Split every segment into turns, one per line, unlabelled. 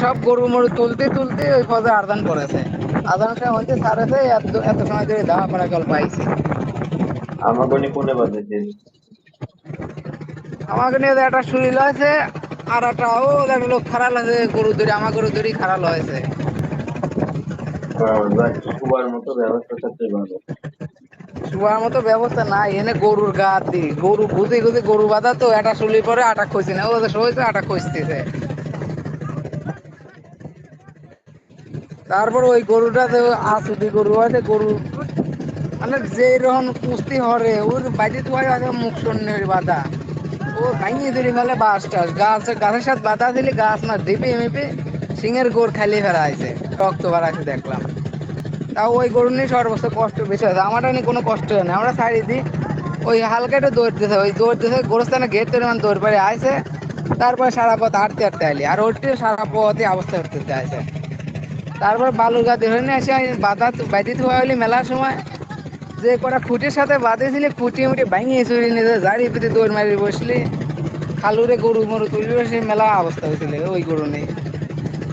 সব গরু মরু তুলতে তুলতে ওই ফজর আজান পড়েছে। আজানের সময় হচ্ছে সারেছে, এত এত সময় ধরে দাওয়া পড়া গল্প পাইছি।
আমাকে নি কোনে বাজেছে।
আমাকে নিয়ে একটা শরীর আছে, আর একটা ও একটা লোক খারাপ আছে, গরু ধরে আমার গরু ধরেই খারাপ হয়েছে।
যাক, শোবার মতো ব্যবস্থা থাকতে ভালো।
শোয়ার মতো ব্যবস্থা নাই এনে, গরুর গা দি গরু গুজে গুজে গরু বাঁধা তো, একটা শুলি পরে আটা খুঁজছে না, ও শোয়েছে আটা খুঁজতেছে। তারপর ওই গরুটা আসুদি গরু আছে, গরু মানে যে রকম কুস্তি হরে ওর বাইরে তো আছে মুখ শূন্য বাধা। ও ভাঙিয়ে দিলি মেলে বাস টাস গাছের সাথে বাধা দিলি, গাছ না ডিপে মেপে সিংহের গোড় খাইলে ফেলা আছে, রক্ত বাড়াইছে দেখলাম। তাও ওই গরু নিয়ে সর্বোচ্চ কষ্ট বেশি আছে, আমারটা নিয়ে কোনো কষ্ট হয় না, আমরা ছাড়ি দিই। ওই হালকা একটু দৌড় দিতে, ওই দৌড় দিতে গোরস্থানে ঘের তৈরি মানে দৌড় পাড়ে আসে। তারপর সারা পথ হাঁটতে হাঁটতে আইলি, আর ওটি সারা পথে অবস্থা করতে আসে। তারপর বালুরঘাট ধরে নিয়ে আসে বাধা বাইতে হওয়া হইলি মেলার সময়। যে কটা খুঁটির সাথে বাঁধেছিলি খুঁটি মুটি ভাঙিয়ে চুরি নিয়ে জাড়ি পেতে দৌড় মারি বসলি। খালুরে গরু মরু তুলি সে মেলা অবস্থা হয়েছিল ওই গরু নিয়ে।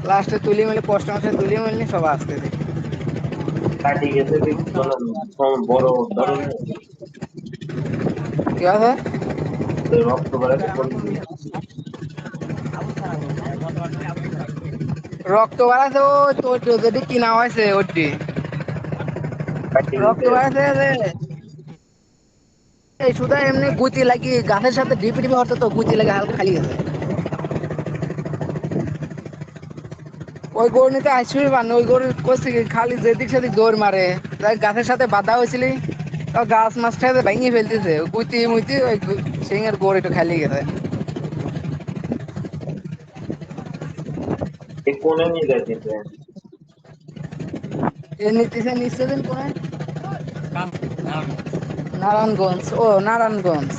লাস্টে তুলি মেলে পোস্ট মাসে তুলি মেলনি সব আসতে দিই।
কাটি গেছে কি কোনো বড় ধরে নেই?
কি আছে?
তো রক্ত বেড়াতে কোন দিকে?
রক্ত বাড়াছে ও, তোর যদি কিনা হয়েছে ওটি
কাটি
রক্ত
গেছে।
বাড়াছে যে এই সুদা এমনি গুতি লাগি গাছের সাথে ডিপি ডিপি হতো তো গুতি লাগে হালকা খালি গেছে। ওই গরু নিতে আসবি পান, ওই গরু করছি কি, খালি যেদিক সেদিক দৌড় মারে। তাই গাছের সাথে বাধা হয়েছিলি, তাও গাছ মাছ খেয়ে ভেঙে ফেলতেছে গুতি মুতি, ওই সিংহের গরু একটু খালি গেছে।
এ কোনে নিয়ে যাইতেছে?
এ নিতেছে নিচ্ছে দিন কোনে, নারায়ণগঞ্জ, ও নারায়ণগঞ্জ।